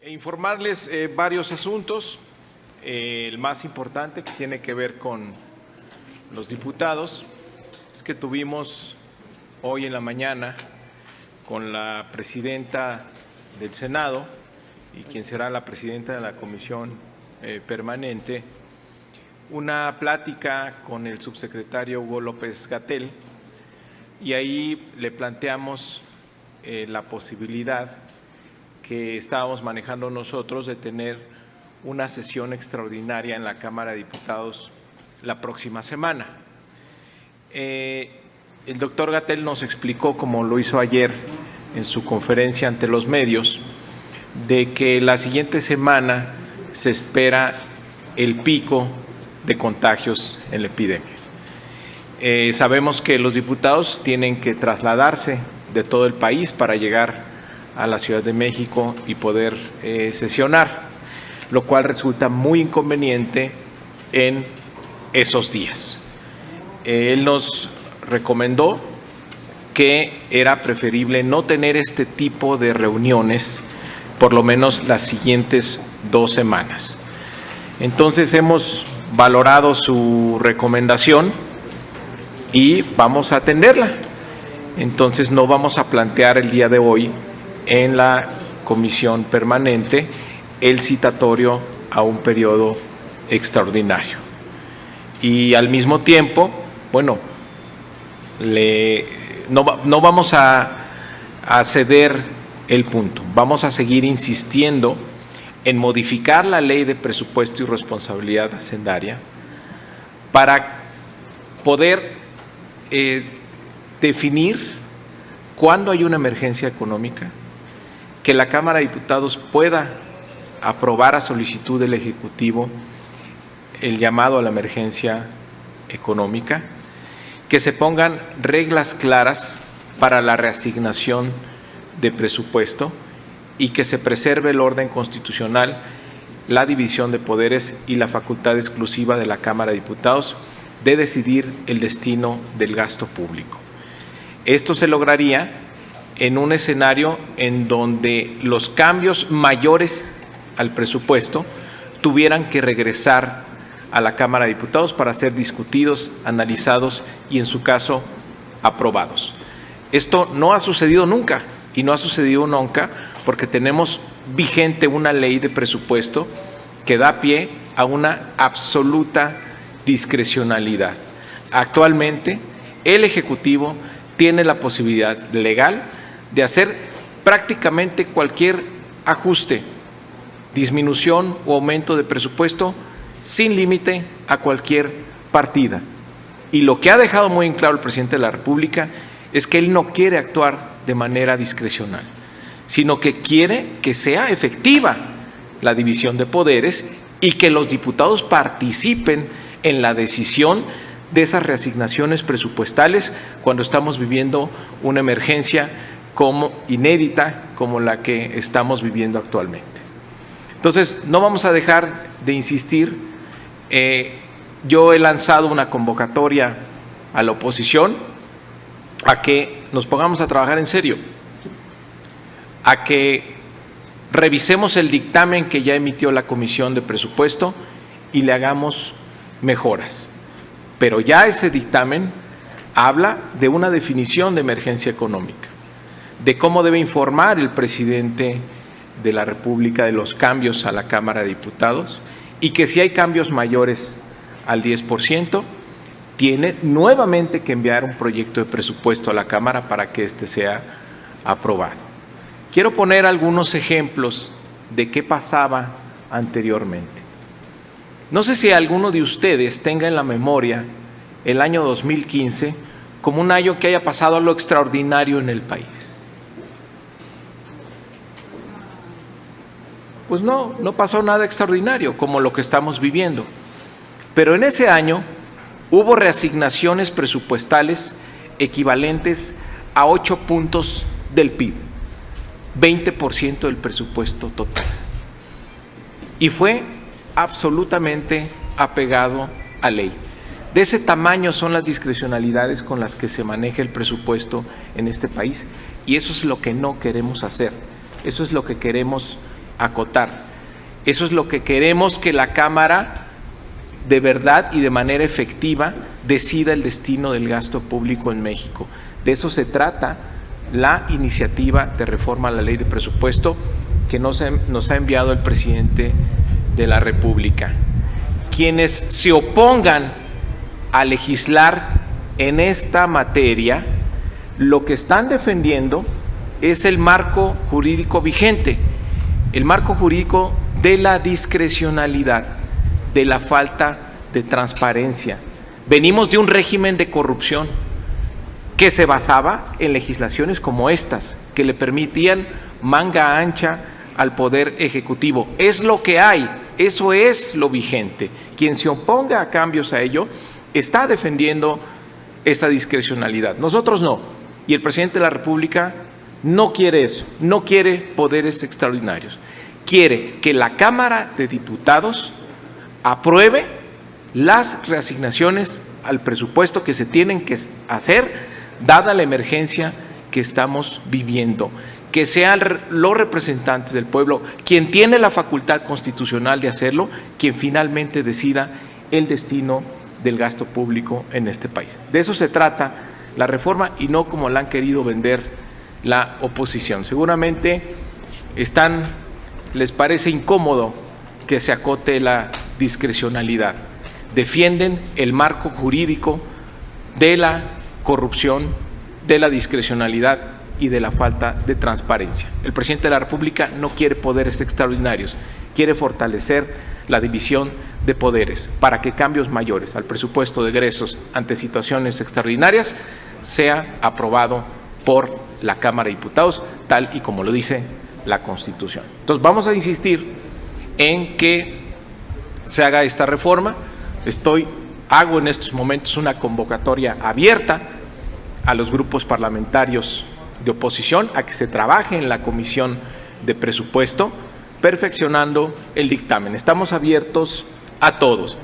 Informarles varios asuntos. El más importante, que tiene que ver con los diputados, es que tuvimos hoy en la mañana con la presidenta del Senado y quien será la presidenta de la Comisión Permanente, una plática con el subsecretario Hugo López-Gatell, y ahí le planteamos la posibilidad que estábamos manejando nosotros de tener una sesión extraordinaria en la Cámara de Diputados la próxima semana. El doctor Gatell nos explicó, como lo hizo ayer en su conferencia ante los medios, de que la siguiente semana se espera el pico de contagios en la epidemia. Sabemos que los diputados tienen que trasladarse de todo el país para llegar a la Ciudad de México y poder sesionar, lo cual resulta muy inconveniente en esos días. Él nos recomendó que era preferible no tener este tipo de reuniones por lo menos las siguientes 2 semanas. Entonces hemos valorado su recomendación y vamos a atenderla. Entonces no vamos a plantear el día de hoy en la Comisión Permanente el citatorio a un periodo extraordinario. Y al mismo tiempo, bueno, no vamos a ceder el punto. Vamos a seguir insistiendo en modificar la Ley de Presupuesto y Responsabilidad Hacendaria para poder definir cuándo hay una emergencia económica, que la Cámara de Diputados pueda aprobar a solicitud del Ejecutivo el llamado a la emergencia económica, que se pongan reglas claras para la reasignación de presupuesto y que se preserve el orden constitucional, la división de poderes y la facultad exclusiva de la Cámara de Diputados de decidir el destino del gasto público. Esto se lograría en un escenario en donde los cambios mayores al presupuesto tuvieran que regresar a la Cámara de Diputados para ser discutidos, analizados y, en su caso, aprobados. Esto no ha sucedido nunca, y no ha sucedido nunca porque tenemos vigente una ley de presupuesto que da pie a una absoluta discrecionalidad. Actualmente, el Ejecutivo tiene la posibilidad legal de hacer prácticamente cualquier ajuste, disminución o aumento de presupuesto sin límite a cualquier partida. Y lo que ha dejado muy en claro el presidente de la República es que él no quiere actuar de manera discrecional, sino que quiere que sea efectiva la división de poderes y que los diputados participen en la decisión de esas reasignaciones presupuestales cuando estamos viviendo una emergencia como inédita como la que estamos viviendo actualmente. Entonces, no vamos a dejar de insistir. Yo he lanzado una convocatoria a la oposición a que nos pongamos a trabajar en serio, a que revisemos el dictamen que ya emitió la Comisión de Presupuesto y le hagamos mejoras. Pero ya ese dictamen habla de una definición de emergencia económica, de cómo debe informar el presidente de la República de los cambios a la Cámara de Diputados y que si hay cambios mayores al 10%, tiene nuevamente que enviar un proyecto de presupuesto a la Cámara para que éste sea aprobado. Quiero poner algunos ejemplos de qué pasaba anteriormente. No sé si alguno de ustedes tenga en la memoria el año 2015 como un año que haya pasado algo extraordinario en el país. Pues no pasó nada extraordinario como lo que estamos viviendo. Pero en ese año hubo reasignaciones presupuestales equivalentes a 8 puntos del PIB, 20% del presupuesto total. Y fue absolutamente apegado a ley. De ese tamaño son las discrecionalidades con las que se maneja el presupuesto en este país, y eso es lo que no queremos hacer. Eso es lo que queremos acotar. Eso es lo que queremos, que la Cámara de verdad y de manera efectiva decida el destino del gasto público en México. De eso se trata la iniciativa de reforma a la ley de presupuesto que nos ha enviado el presidente de la República. Quienes se opongan a legislar en esta materia, lo que están defendiendo es el marco jurídico vigente, el marco jurídico de la discrecionalidad, de la falta de transparencia. Venimos de un régimen de corrupción que se basaba en legislaciones como estas, que le permitían manga ancha al Poder Ejecutivo. Es lo que hay, eso es lo vigente. Quien se oponga a cambios a ello está defendiendo esa discrecionalidad. Nosotros no. Y el presidente de la República no quiere eso, no quiere poderes extraordinarios. Quiere que la Cámara de Diputados apruebe las reasignaciones al presupuesto que se tienen que hacer, dada la emergencia que estamos viviendo. Que sean los representantes del pueblo, quien tiene la facultad constitucional de hacerlo, quien finalmente decida el destino del gasto público en este país. De eso se trata la reforma y no como la han querido vender la oposición. Seguramente les parece incómodo que se acote la discrecionalidad. Defienden el marco jurídico de la corrupción, de la discrecionalidad y de la falta de transparencia. El presidente de la República no quiere poderes extraordinarios, quiere fortalecer la división de poderes para que cambios mayores al presupuesto de egresos ante situaciones extraordinarias sea aprobado por la Cámara de Diputados, tal y como lo dice la Constitución. Entonces vamos a insistir en que se haga esta reforma. Hago en estos momentos una convocatoria abierta a los grupos parlamentarios de oposición a que se trabaje en la Comisión de Presupuesto perfeccionando el dictamen. Estamos abiertos a todos.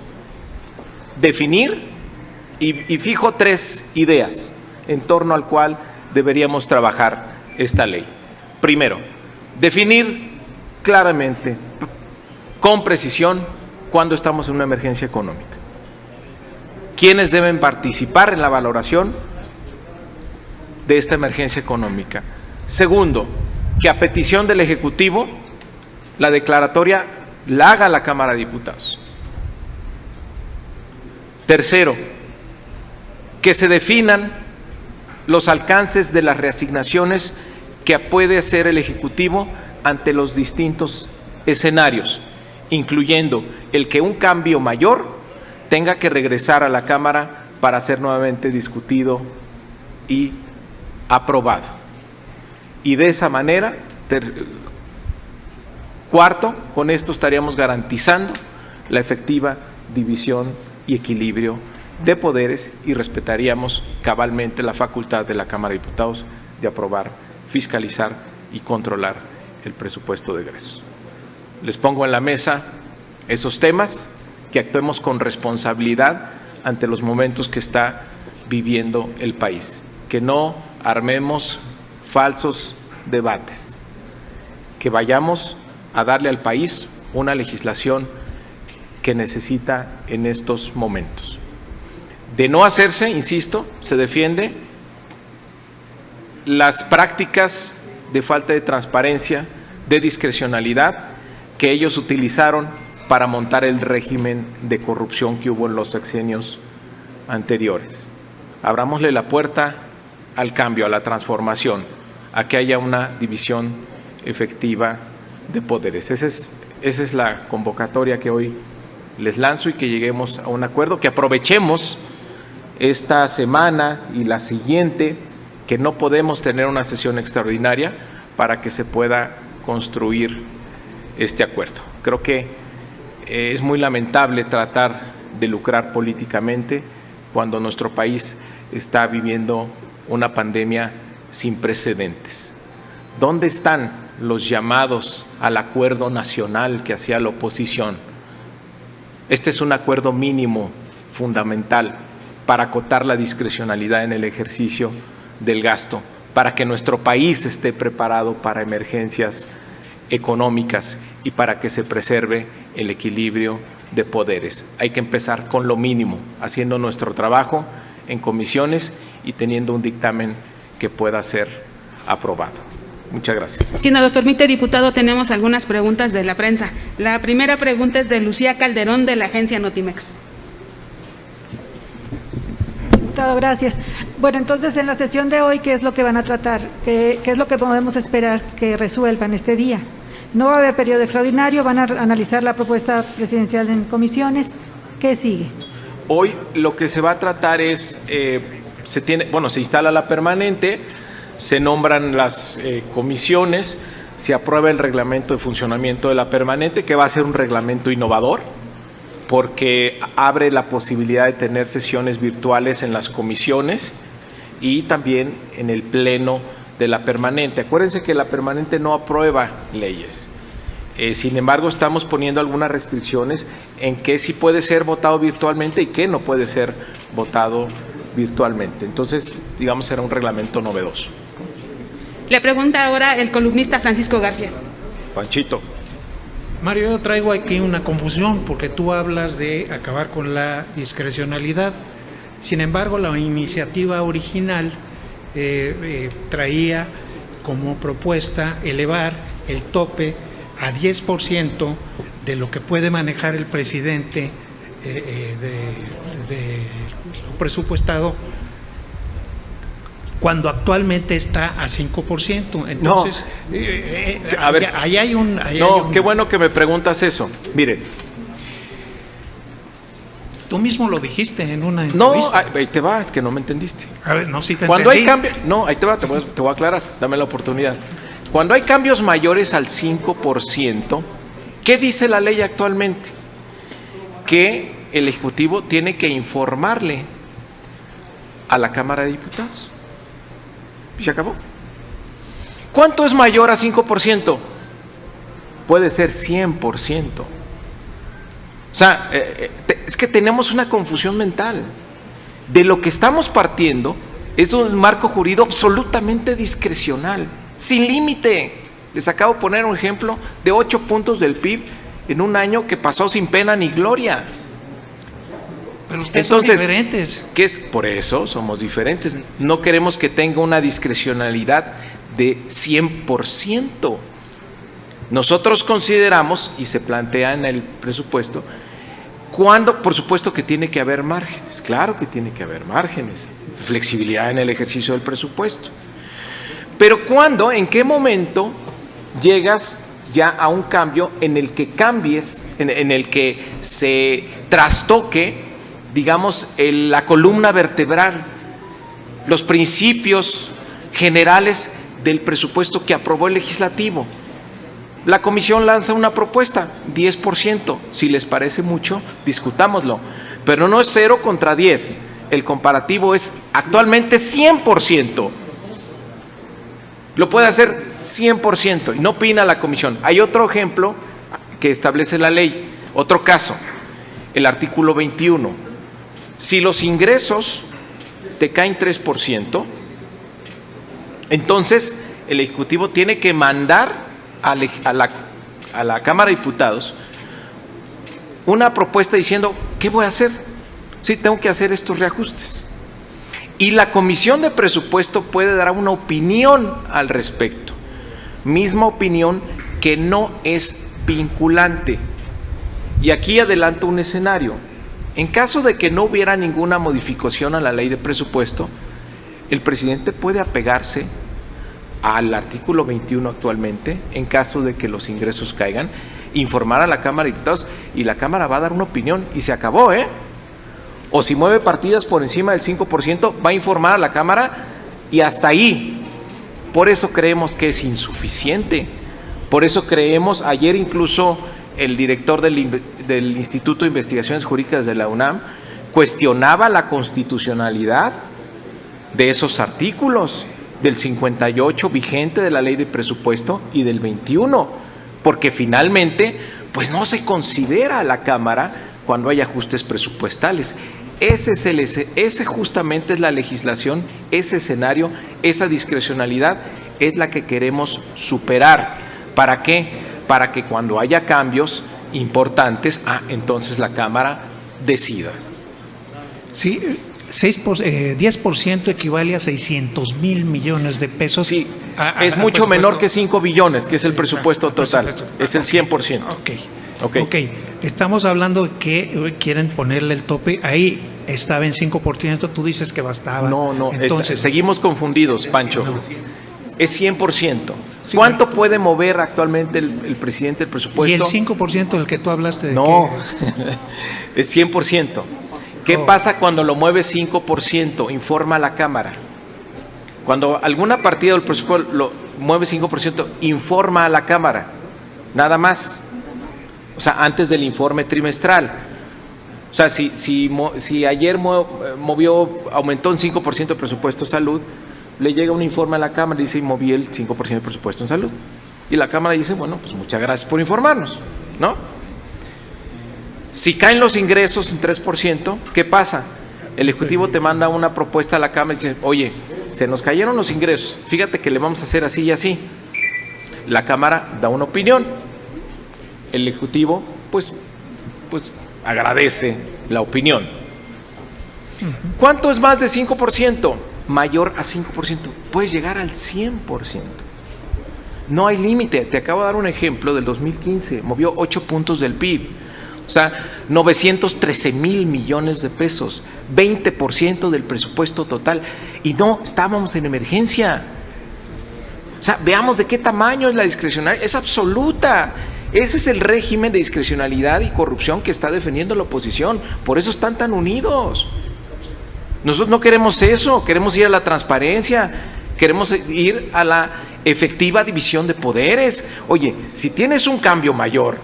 Definir y fijo 3 ideas en torno al cual deberíamos trabajar esta ley. Primero, definir claramente, con precisión, cuándo estamos en una emergencia económica. ¿Quiénes deben participar en la valoración de esta emergencia económica? Segundo, que a petición del Ejecutivo, la declaratoria la haga la Cámara de Diputados. Tercero, que se definan los alcances de las reasignaciones que puede hacer el Ejecutivo ante los distintos escenarios, incluyendo el que un cambio mayor tenga que regresar a la Cámara para ser nuevamente discutido y aprobado. Y de esa manera, cuarto, con esto estaríamos garantizando la efectiva división y equilibrio de poderes y respetaríamos cabalmente la facultad de la Cámara de Diputados de aprobar, fiscalizar y controlar el presupuesto de egresos. Les pongo en la mesa esos temas, que actuemos con responsabilidad ante los momentos que está viviendo el país, que no armemos falsos debates, que vayamos a darle al país una legislación que necesita en estos momentos. De no hacerse, insisto, se defiende las prácticas de falta de transparencia, de discrecionalidad que ellos utilizaron para montar el régimen de corrupción que hubo en los sexenios anteriores. Abrámosle la puerta al cambio, a la transformación, a que haya una división efectiva de poderes. Esa es la convocatoria que hoy les lanzo y que lleguemos a un acuerdo, que aprovechemos esta semana y la siguiente, que no podemos tener una sesión extraordinaria para que se pueda construir este acuerdo. Creo que es muy lamentable tratar de lucrar políticamente cuando nuestro país está viviendo una pandemia sin precedentes. ¿Dónde están los llamados al acuerdo nacional que hacía la oposición? Este es un acuerdo mínimo, fundamental, para acotar la discrecionalidad en el ejercicio del gasto, para que nuestro país esté preparado para emergencias económicas y para que se preserve el equilibrio de poderes. Hay que empezar con lo mínimo, haciendo nuestro trabajo en comisiones y teniendo un dictamen que pueda ser aprobado. Muchas gracias. Si nos lo permite, diputado, tenemos algunas preguntas de la prensa. La primera pregunta es de Lucía Calderón, de la agencia Notimex. Diputado, gracias. Bueno, entonces, en la sesión de hoy, ¿qué es lo que van a tratar? ¿Qué es lo que podemos esperar que resuelvan este día? No va a haber periodo extraordinario, van a analizar la propuesta presidencial en comisiones. ¿Qué sigue? Hoy lo que se va a tratar es, se instala la permanente, se nombran las comisiones, se aprueba el reglamento de funcionamiento de la permanente, que va a ser un reglamento innovador, porque abre la posibilidad de tener sesiones virtuales en las comisiones y también en el pleno de la permanente. Acuérdense que la permanente no aprueba leyes. Sin embargo, estamos poniendo algunas restricciones en qué sí puede ser votado virtualmente y qué no puede ser votado virtualmente. Entonces, digamos, será un reglamento novedoso. Le pregunta ahora el columnista Francisco Garfias. Panchito. Mario, yo traigo aquí una confusión porque tú hablas de acabar con la discrecionalidad. Sin embargo, la iniciativa original traía como propuesta elevar el tope a 10% de lo que puede manejar el presidente de lo presupuestado, cuando actualmente está a 5%. Entonces, a ver, ahí hay un... Qué bueno que me preguntas eso. Miren. Tú mismo lo dijiste en una entrevista. No, ahí te va, es que no me entendiste. A ver, no, si te Cuando entendí. hay cambios, no, ahí te va, te voy a aclarar, dame la oportunidad. Cuando hay cambios mayores al 5%, ¿qué dice la ley actualmente? Que el Ejecutivo tiene que informarle a la Cámara de Diputados. ¿Y se acabó? ¿Cuánto es mayor a 5%? Puede ser 100%. O sea, es que tenemos una confusión mental. De lo que estamos partiendo es un marco jurídico absolutamente discrecional, sin límite. Les acabo de poner un ejemplo de 8 puntos del PIB en un año que pasó sin pena ni gloria. Pero ustedes Entonces, son diferentes. ¿qué es? Por eso somos diferentes. No queremos que tenga una discrecionalidad de 100%. Nosotros consideramos, y se plantea en el presupuesto, cuando, por supuesto que tiene que haber márgenes, claro que tiene que haber márgenes, flexibilidad en el ejercicio del presupuesto. Pero ¿cuándo, en qué momento llegas ya a un cambio en el que cambies, en el que se trastoque, digamos, la columna vertebral, los principios generales del presupuesto que aprobó el legislativo? La comisión lanza una propuesta, 10%. Si les parece mucho, discutámoslo. Pero no es 0 contra 10. El comparativo es actualmente 100%. Lo puede hacer 100% y no opina la comisión. Hay otro ejemplo que establece la ley, otro caso, el artículo 21. Si los ingresos te caen 3%, entonces el Ejecutivo tiene que mandar a la Cámara de Diputados una propuesta diciendo, ¿qué voy a hacer? Sí, tengo que hacer estos reajustes. Y la Comisión de Presupuesto puede dar una opinión al respecto. Misma opinión que no es vinculante. Y aquí adelanto un escenario. En caso de que no hubiera ninguna modificación a la ley de presupuesto, el presidente puede apegarse al artículo 21 actualmente, en caso de que los ingresos caigan, informar a la Cámara de Diputados y la Cámara va a dar una opinión y se acabó, ¿eh? O si mueve partidas por encima del 5%, va a informar a la Cámara y hasta ahí. Por eso creemos que es insuficiente. Por eso creemos, ayer incluso el director del Instituto de Investigaciones Jurídicas de la UNAM cuestionaba la constitucionalidad de esos artículos, del 58 vigente de la ley de presupuesto y del 21, porque finalmente pues no se considera a la Cámara cuando hay ajustes presupuestales. Ese justamente es la legislación, ese escenario, esa discrecionalidad es la que queremos superar ¿Para qué? Para que cuando haya cambios importantes, entonces la Cámara decida. Sí, 10% equivale a 600,000 millones de pesos. Sí, es mucho menor que 5 billones, que es el presupuesto total, es el 100%. Ok, estamos hablando que quieren ponerle el tope, ahí estaba en 5%, tú dices que bastaba. No, entonces seguimos confundidos, Pancho. No. Es 100%. Sí, ¿Cuánto puede mover actualmente el presidente el presupuesto? ¿Y el 5% del que tú hablaste de No, qué? es 100%. ¿Qué pasa cuando lo mueve 5%? Informa a la Cámara. Cuando alguna partida del presupuesto lo mueve 5%, informa a la Cámara. Nada más. O sea, antes del informe trimestral. O sea, si ayer aumentó un 5% el presupuesto de salud, le llega un informe a la Cámara y dice, moví el 5% del presupuesto en salud. Y la Cámara dice, bueno, pues muchas gracias por informarnos, ¿no? Si caen los ingresos en 3%, ¿qué pasa? El Ejecutivo te manda una propuesta a la Cámara y dice, oye, se nos cayeron los ingresos, fíjate que le vamos a hacer así y así. La Cámara da una opinión. El Ejecutivo, pues agradece la opinión. ¿Cuánto es más de 5%? Mayor a 5%. Puedes llegar al 100%. No hay límite. Te acabo de dar un ejemplo del 2015. Movió 8 puntos del PIB. O sea, 913,000 millones de pesos. 20% del presupuesto total. Y no, estábamos en emergencia. O sea, veamos de qué tamaño es la discrecionalidad. Es absoluta. Ese es el régimen de discrecionalidad y corrupción que está defendiendo la oposición. Por eso están tan unidos. Nosotros no queremos eso, queremos ir a la transparencia, queremos ir a la efectiva división de poderes. Oye, si tienes un cambio mayor,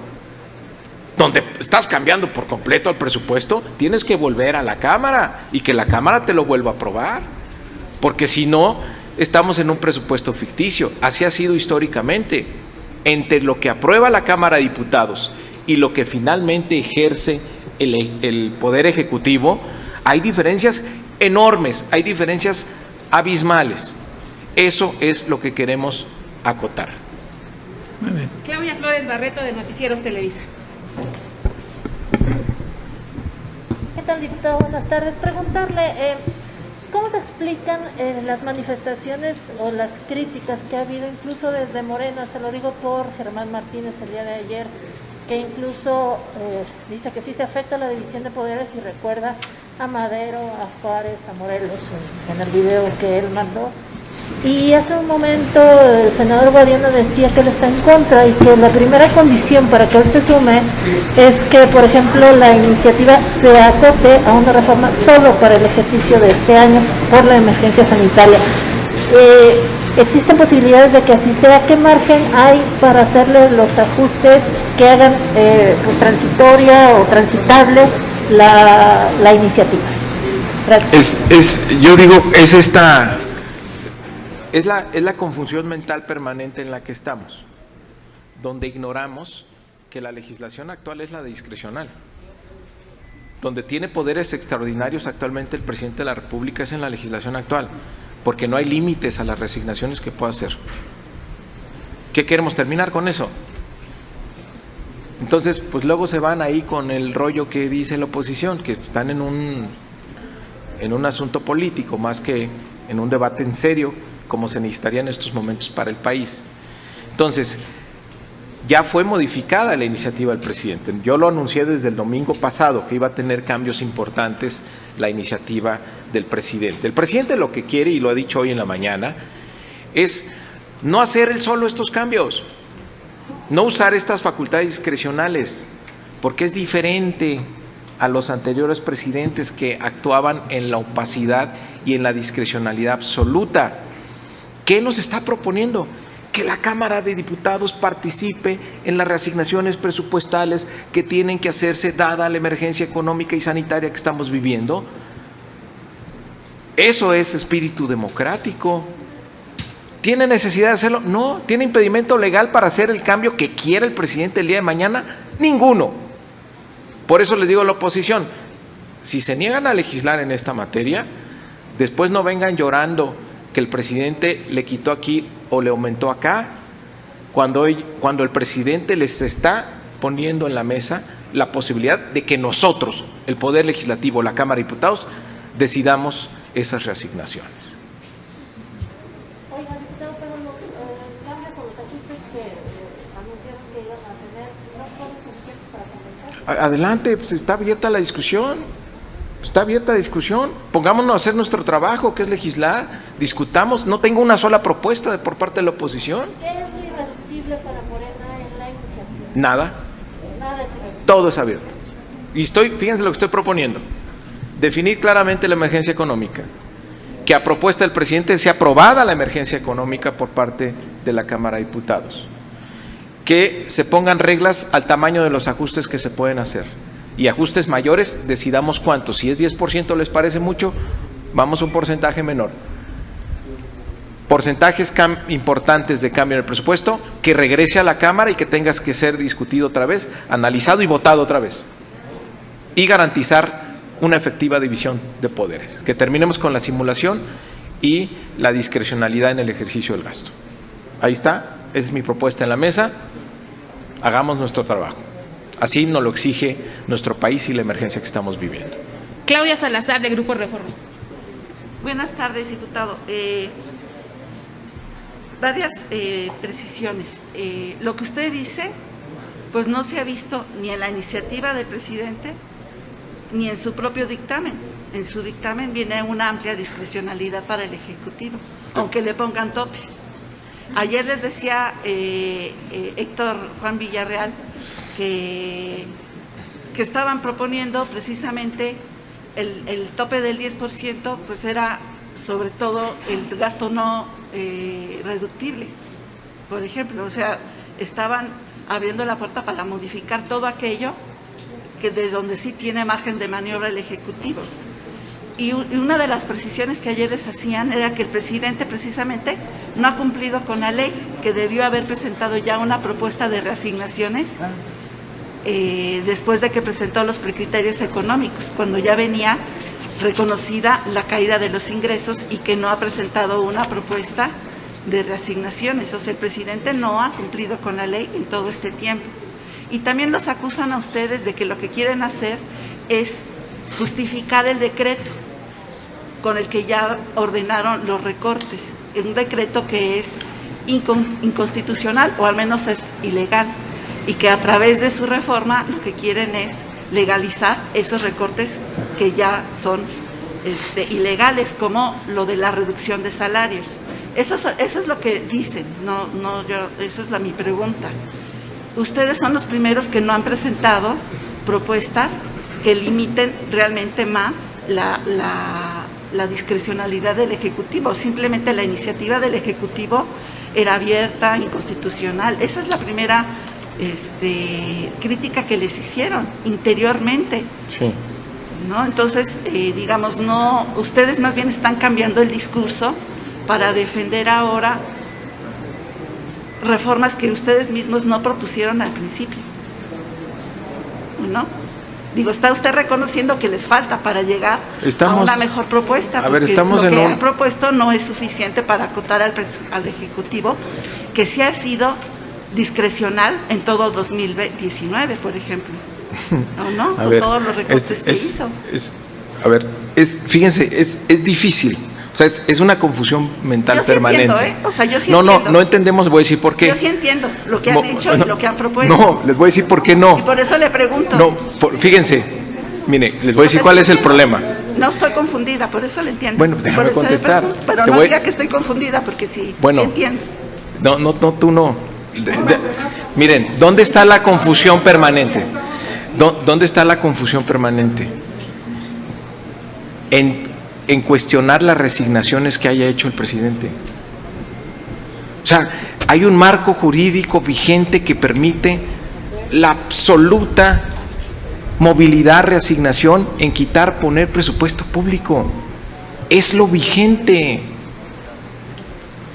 donde estás cambiando por completo el presupuesto, tienes que volver a la Cámara y que la Cámara te lo vuelva a aprobar. Porque si no, estamos en un presupuesto ficticio. Así ha sido históricamente. Entre lo que aprueba la Cámara de Diputados y lo que finalmente ejerce el Poder Ejecutivo, hay diferencias enormes, hay diferencias abismales. Eso es lo que queremos acotar. Muy bien. Claudia Flores Barreto, de Noticieros Televisa. ¿Qué tal, diputado? Buenas tardes. Preguntarle, ¿cómo se explican las manifestaciones o las críticas que ha habido incluso desde Morena? Se lo digo por Germán Martínez el día de ayer, que incluso dice que sí se afecta la división de poderes y recuerda a Madero, a Juárez, a Morelos en el video que él mandó. Y hace un momento el senador Guadiana decía que él está en contra y que la primera condición para que él se sume es que, por ejemplo, la iniciativa se acote a una reforma solo para el ejercicio de este año por la emergencia sanitaria. ¿Existen posibilidades de que así sea? ¿Qué margen hay para hacerle los ajustes que hagan transitoria o transitable la iniciativa? Gracias. Yo digo, es la confusión mental permanente en la que estamos, donde ignoramos que la legislación actual es la discrecional. Donde tiene poderes extraordinarios actualmente el presidente de la República es en la legislación actual, porque no hay límites a las resignaciones que pueda hacer. ¿Qué queremos terminar con eso? Entonces, pues luego se van ahí con el rollo que dice la oposición, que están en un asunto político más que en un debate en serio, como se necesitaría en estos momentos para el país. Entonces, ya fue modificada la iniciativa del presidente. Yo lo anuncié desde el domingo pasado, que iba a tener cambios importantes la iniciativa del presidente. El presidente lo que quiere, y lo ha dicho hoy en la mañana, es no hacer él solo estos cambios, no usar estas facultades discrecionales, porque es diferente a los anteriores presidentes que actuaban en la opacidad y en la discrecionalidad absoluta. ¿Qué nos está proponiendo? Que la Cámara de Diputados participe en las reasignaciones presupuestales que tienen que hacerse dada la emergencia económica y sanitaria que estamos viviendo. Eso es espíritu democrático. ¿Tiene necesidad de hacerlo? No. ¿Tiene impedimento legal para hacer el cambio que quiera el presidente el día de mañana? Ninguno. Por eso les digo a la oposición, si se niegan a legislar en esta materia, después no vengan llorando que el presidente le quitó aquí o le aumentó acá, cuando el presidente les está poniendo en la mesa la posibilidad de que nosotros, el Poder Legislativo, la Cámara de Diputados, decidamos esas reasignaciones. Oiga, diputado, pero los cambios o los ajustes que anunciaron que iban a tener no fueron suficientes para compensar. Adelante, pues está abierta la discusión. Está abierta la discusión. Pongámonos a hacer nuestro trabajo, que es legislar. Discutamos. No tengo una sola propuesta por parte de la oposición. ¿Qué es lo irreductible para Morena en la iniciativa? Nada. Nada es irreductible. Todo es abierto. Y fíjense lo que estoy proponiendo. Definir claramente la emergencia económica. Que a propuesta del presidente sea aprobada la emergencia económica por parte de la Cámara de Diputados. Que se pongan reglas al tamaño de los ajustes que se pueden hacer. Y ajustes mayores, decidamos cuántos. Si es 10% les parece mucho, vamos a un porcentaje menor. Porcentajes importantes de cambio en el presupuesto, que regrese a la Cámara y que tenga que ser discutido otra vez, analizado y votado otra vez. Y garantizar una efectiva división de poderes. Que terminemos con la simulación y la discrecionalidad en el ejercicio del gasto. Ahí está, esa es mi propuesta en la mesa. Hagamos nuestro trabajo. Así nos lo exige nuestro país y la emergencia que estamos viviendo. Claudia Salazar, de Grupo Reforma. Buenas tardes, diputado. Varias precisiones. Lo que usted dice, pues no se ha visto ni en la iniciativa del presidente, ni en su propio dictamen. En su dictamen viene una amplia discrecionalidad para el Ejecutivo, aunque le pongan topes. Ayer les decía Héctor Juan Villarreal que estaban proponiendo precisamente el tope del 10%, pues era sobre todo el gasto no reductible, por ejemplo. O sea, estaban abriendo la puerta para modificar todo aquello que de donde sí tiene margen de maniobra el Ejecutivo. Y una de las precisiones que ayer les hacían era que el presidente precisamente no ha cumplido con la ley, que debió haber presentado ya una propuesta de reasignaciones después de que presentó los precriterios económicos, cuando ya venía reconocida la caída de los ingresos y que no ha presentado una propuesta de reasignaciones. O sea, el presidente no ha cumplido con la ley en todo este tiempo. Y también los acusan a ustedes de que lo que quieren hacer es justificar el decreto con el que ya ordenaron los recortes, un decreto que es inconstitucional o al menos es ilegal, y que a través de su reforma lo que quieren es legalizar esos recortes que ya son ilegales, como lo de la reducción de salarios. Eso es lo que dicen, eso es mi pregunta. Ustedes son los primeros que no han presentado propuestas que limiten realmente más la discrecionalidad del Ejecutivo. Simplemente la iniciativa del Ejecutivo era abierta, inconstitucional. Esa es la primera crítica que les hicieron interiormente. Sí. ¿No? Entonces, digamos, ustedes más bien están cambiando el discurso para defender ahora reformas que ustedes mismos no propusieron al principio, ¿no? Digo, está usted reconociendo que les falta para llegar a una mejor propuesta, porque lo que han propuesto no es suficiente para acotar al Ejecutivo, que sí ha sido discrecional en todo 2019, por ejemplo, ¿no? Con todos los recortes que hizo. Fíjense, es difícil. O sea, es una confusión mental permanente. Entiendo, O sea, yo sí entiendo. No entendemos, voy a decir por qué. Yo sí entiendo lo que han hecho y lo que han propuesto. No, les voy a decir por qué no. Y por eso le pregunto. No, fíjense, mire, les voy a decir cuál es el problema. No estoy confundida, por eso le entiendo. Bueno, déjame contestar. Pero no diga que estoy confundida, porque sí entiendo. No, tú no. Miren, ¿dónde está la confusión permanente? ¿Dónde está la confusión permanente? En cuestionar las resignaciones que haya hecho el presidente. O sea, hay un marco jurídico vigente que permite la absoluta movilidad, reasignación en quitar, poner presupuesto público. Es lo vigente.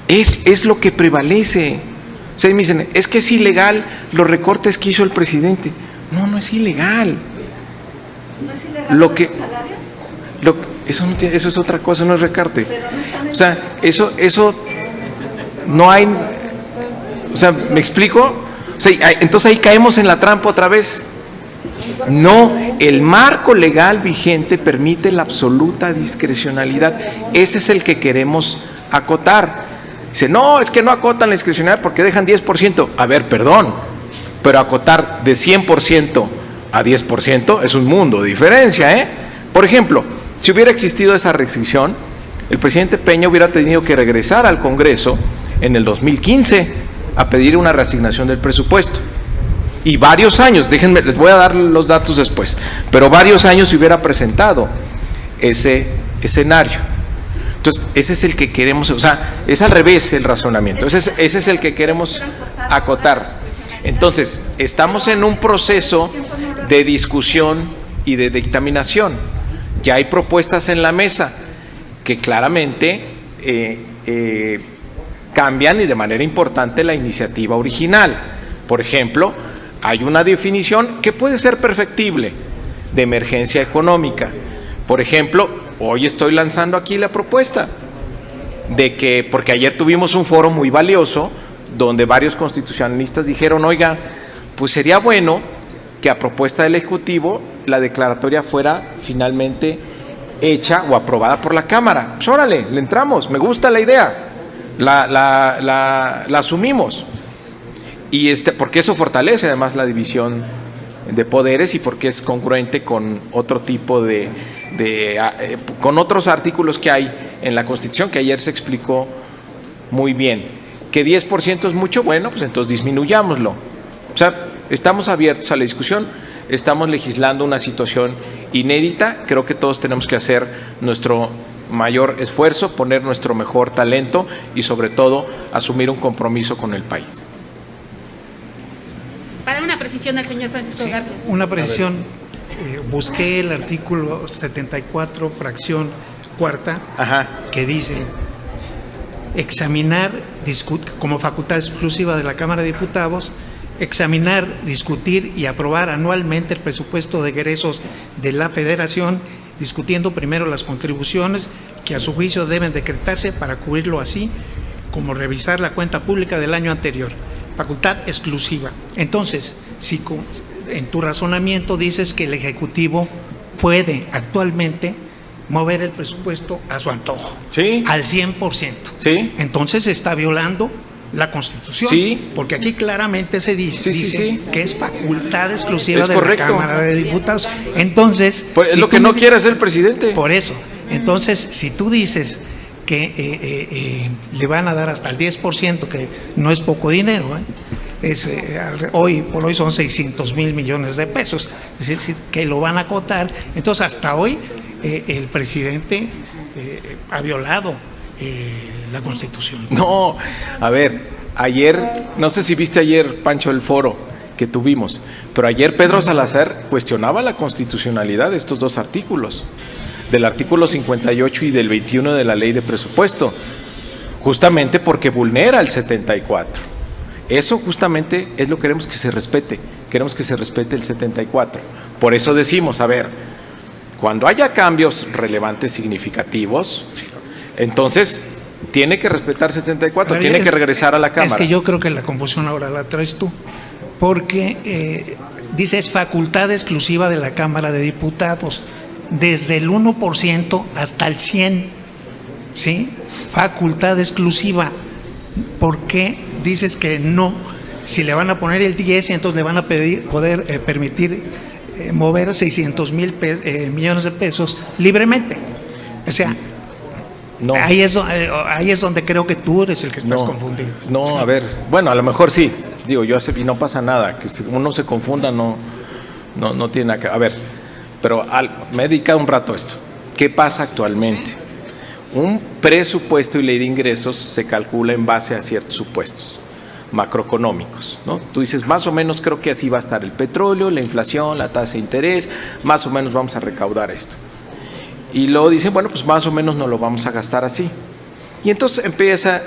Es lo que prevalece. O sea, me dicen, es que es ilegal los recortes que hizo el presidente. No es ilegal. ¿No es ilegal los salarios? Eso es otra cosa, no es recorte. O sea, eso no hay. O sea, ¿me explico? O sea, entonces ahí caemos en la trampa otra vez. No, el marco legal vigente permite la absoluta discrecionalidad. Ese es el que queremos acotar. Dice, no, es que no acotan la discrecionalidad porque dejan 10%. A ver, perdón, pero acotar de 100% a 10% es un mundo de diferencia, ¿eh? Por ejemplo, si hubiera existido esa restricción, el presidente Peña hubiera tenido que regresar al Congreso en el 2015 a pedir una reasignación del presupuesto. Y varios años, déjenme, les voy a dar los datos después, pero varios años se hubiera presentado ese escenario. Entonces, ese es el que queremos, o sea, es al revés el razonamiento, ese es el que queremos acotar. Entonces, estamos en un proceso de discusión y de dictaminación. Ya hay propuestas en la mesa que claramente cambian y de manera importante la iniciativa original. Por ejemplo, hay una definición que puede ser perfectible de emergencia económica. Por ejemplo, hoy estoy lanzando aquí la propuesta de que, porque ayer tuvimos un foro muy valioso donde varios constitucionalistas dijeron, oiga, pues sería bueno que a propuesta del Ejecutivo la declaratoria fuera finalmente hecha o aprobada por la Cámara. Pues órale, le entramos, me gusta la idea, la asumimos. Y porque eso fortalece además la división de poderes y porque es congruente con otro tipo con otros artículos que hay en la Constitución que ayer se explicó muy bien. ¿Que 10% es mucho? Bueno, pues entonces disminuyámoslo. O sea, estamos abiertos a la discusión, estamos legislando una situación inédita, creo que todos tenemos que hacer nuestro mayor esfuerzo, poner nuestro mejor talento y sobre todo asumir un compromiso con el país. Para una precisión al señor Francisco Garfias. Una precisión, busqué el artículo 74, fracción cuarta, que dice examinar, como facultad exclusiva de la Cámara de Diputados, examinar, discutir y aprobar anualmente el presupuesto de egresos de la Federación, discutiendo primero las contribuciones que a su juicio deben decretarse para cubrirlo, así como revisar la cuenta pública del año anterior. Facultad exclusiva. Entonces, si en tu razonamiento dices que el Ejecutivo puede actualmente mover el presupuesto a su antojo, ¿sí?, al 100%, ¿sí?, entonces está violando la Constitución, sí, porque aquí claramente se dice, sí, que es facultad exclusiva es de correcto. la Cámara de Diputados. Entonces, pues es lo que no quiere hacer el presidente. Por eso, entonces, si tú dices que le van a dar hasta el 10%, que no es poco dinero, hoy por hoy son 600,000 millones de pesos, es decir, que lo van a acotar. Entonces, hasta hoy el presidente ha violado la Constitución. No, a ver, ayer, no sé si viste ayer, Pancho, el foro que tuvimos, pero ayer Pedro Salazar cuestionaba la constitucionalidad de estos dos artículos, del artículo 58 y del 21 de la Ley de Presupuesto, justamente porque vulnera el 74. Eso justamente es lo que queremos que se respete, queremos que se respete el 74. Por eso decimos, a ver, cuando haya cambios relevantes, significativos, entonces tiene que respetar 74, tiene que regresar a la Cámara. Es que yo creo que la confusión ahora la traes tú, porque dice es facultad exclusiva de la Cámara de Diputados, desde el 1% hasta el 100%, ¿sí? Facultad exclusiva. ¿Por qué dices que no? Si le van a poner el 10, entonces le van a poder permitir mover 600,000 millones de pesos libremente. O sea, no. Ahí es donde creo que tú eres el que estás confundido. No, a ver, bueno, a lo mejor sí, digo, yo sé, y no pasa nada, que si uno se confunda no tiene nada que... A ver, pero me he dedicado un rato a esto. ¿Qué pasa actualmente? Un presupuesto y ley de ingresos se calcula en base a ciertos supuestos macroeconómicos, ¿no? Tú dices, más o menos creo que así va a estar el petróleo, la inflación, la tasa de interés, más o menos vamos a recaudar esto. Y luego dicen, bueno, pues más o menos nos lo vamos a gastar así. Y entonces empieza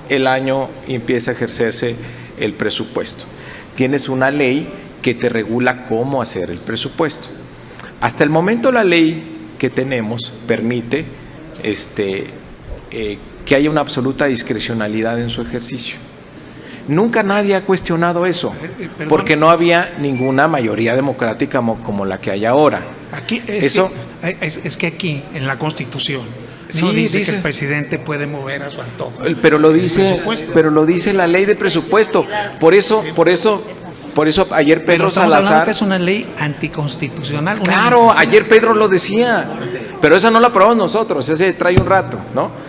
el año y empieza a ejercerse el presupuesto. Tienes una ley que te regula cómo hacer el presupuesto. Hasta el momento la ley que tenemos permite que haya una absoluta discrecionalidad en su ejercicio. Nunca nadie ha cuestionado eso, porque no había ninguna mayoría democrática como la que hay ahora. Aquí eso es que aquí, en la Constitución, sí, no dice que el presidente puede mover a su antojo. Pero lo dice la ley de presupuesto. Por eso ayer Pedro Salazar... que es una ley anticonstitucional. Claro, ayer Pedro lo decía, pero esa no la aprobamos nosotros, ese trae un rato, ¿no?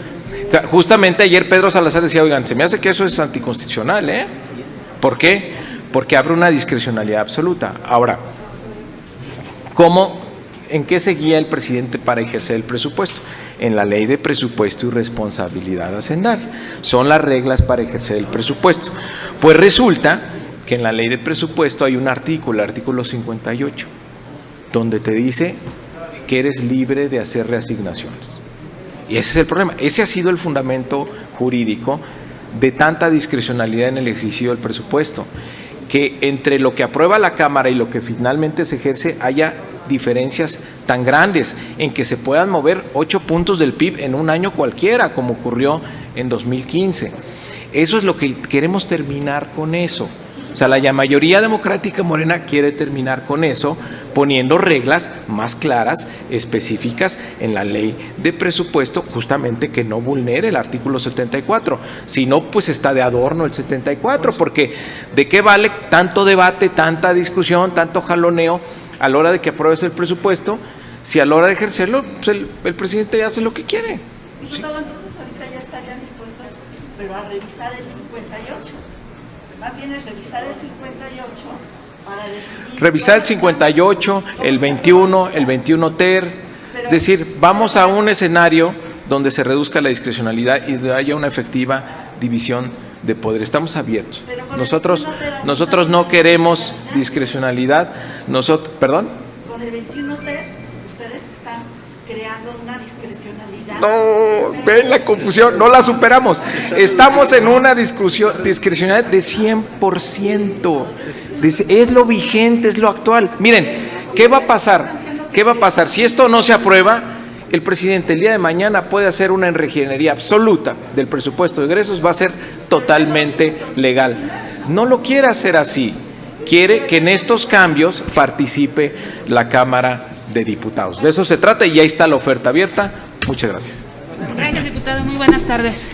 Justamente ayer Pedro Salazar decía, oigan, se me hace que eso es anticonstitucional, ¿eh? ¿Por qué? Porque abre una discrecionalidad absoluta. Ahora, ¿en qué se guía el presidente para ejercer el presupuesto? En la ley de presupuesto y responsabilidad hacendaria. Son las reglas para ejercer el presupuesto. Pues resulta que en la ley de presupuesto hay un artículo, el artículo 58, donde te dice que eres libre de hacer reasignaciones. Y ese es el problema. Ese ha sido el fundamento jurídico de tanta discrecionalidad en el ejercicio del presupuesto, que entre lo que aprueba la Cámara y lo que finalmente se ejerce haya diferencias tan grandes en que se puedan mover 8 puntos del PIB en un año cualquiera, como ocurrió en 2015. Eso es lo que queremos terminar con eso. O sea, la mayoría democrática morena quiere terminar con eso, poniendo reglas más claras, específicas en la ley de presupuesto, justamente que no vulnere el artículo 74. Si no, pues está de adorno el 74, porque ¿de qué vale tanto debate, tanta discusión, tanto jaloneo a la hora de que apruebes el presupuesto, si a la hora de ejercerlo, pues el presidente hace lo que quiere? Diputado, entonces ahorita ya estarían dispuestos, pero a revisar el 58. Más bien es revisar el 58 para definir... Revisar el 58, el 21 ter, es decir, vamos a un escenario donde se reduzca la discrecionalidad y haya una efectiva división de poder. Estamos abiertos. Nosotros no queremos discrecionalidad. ¿Perdón? Con el 21 ter, ustedes están creando una discrecionalidad. No, ven la confusión, no la superamos. Estamos en una discrecionalidad de 100%. Es lo vigente, es lo actual. Miren, ¿qué va a pasar? ¿Qué va a pasar? Si esto no se aprueba, el presidente el día de mañana puede hacer una reingeniería absoluta del presupuesto de egresos, va a ser totalmente legal. No lo quiere hacer así. Quiere que en estos cambios participe la Cámara de Diputados. De eso se trata y ahí está la oferta abierta. Muchas gracias. Gracias, diputado. Muy buenas tardes.